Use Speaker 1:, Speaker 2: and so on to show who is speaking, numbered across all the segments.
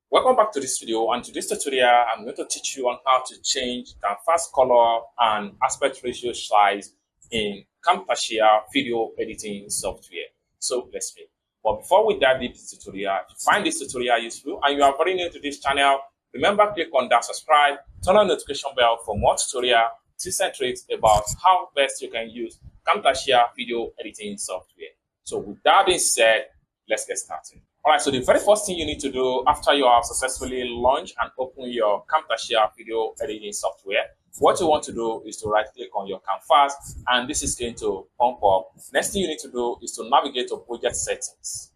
Speaker 1: Welcome back to this video, and to this tutorial I'm going to teach you on how to change canvas color and aspect ratio size in Camtasia video editing software. So let's begin. But before we dive into this tutorial, if you find this tutorial useful and you are very new to this channel, remember click on that subscribe, turn on the notification bell for more tutorial tips and tricks about how best you can use Camtasia video editing software. So with that being said, let's get started. All right, so the very first thing you need to do after you have successfully launched and opened your Camtasia video editing software, what you want to do is to right click on your canvas, and this is going to pump up. Next thing you need to do is to navigate to project settings.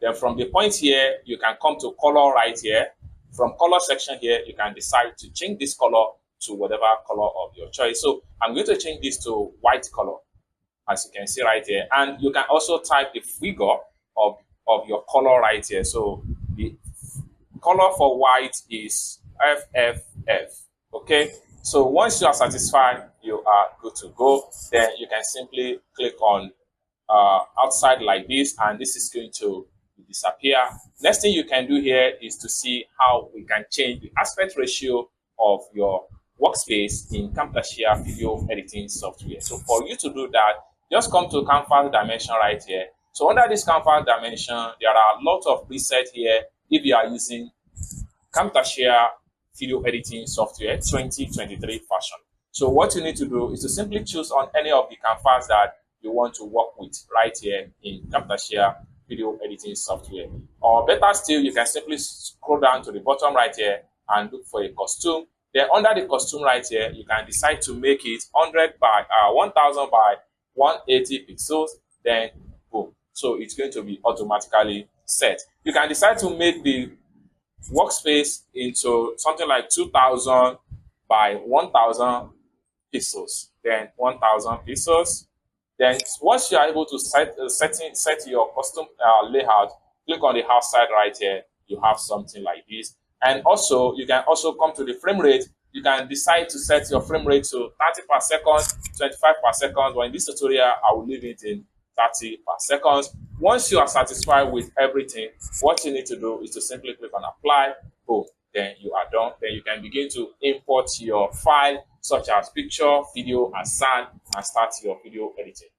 Speaker 1: Then from the point here, you can come to color right here. From color section here, you can decide to change this color to whatever color of your choice. So I'm going to change this to white color, as you can see right here. And you can also type the figure of your color right here. So the color for white is FFF. Okay, so once you are satisfied, you are good to go. Then you can simply click on outside like this, and this is going to disappear. Next thing you can do here is to see how we can change the aspect ratio of your workspace in Camtasia video editing software. So for you to do that, just come to canvas dimension right here. So under this canvas dimension, there are a lot of presets here if you are using Camtasia video editing software 2023 version. So what you need to do is to simply choose on any of the canvas that you want to work with right here in Camtasia video editing software. Or better still, you can simply scroll down to the bottom right here and look for a costume. Then under the costume right here, you can decide to make it 100 by 1000 by 180 pixels. Then boom. So it's going to be automatically set. You can decide to make the workspace into something like 2000 by 1000 pixels. Then 1000 pixels. Then once you are able to set your custom layout, click on the outside right here. You have something like this. And also, you can also come to the frame rate. You can decide to set your frame rate to 30 per second, 25 per second. But in this tutorial, I will leave it in 30 per second. Once you are satisfied with everything, what you need to do is to simply click on apply. Boom. Then you are done. Then you can begin to import your file, such as picture, video, and sound, and start your video editing.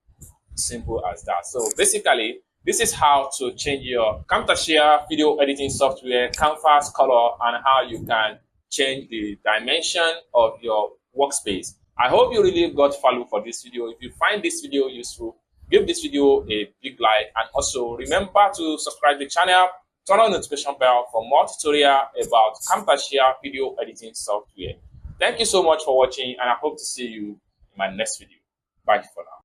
Speaker 1: Simple as that. So basically, this is how to change your Camtasia video editing software, canvas color, and how you can change the dimension of your workspace. I hope you really got value for this video. If you find this video useful, give this video a big like, and also remember to subscribe to the channel, turn on the notification bell for more tutorial about Camtasia video editing software. Thank you so much for watching, and I hope to see you in my next video. Bye for now.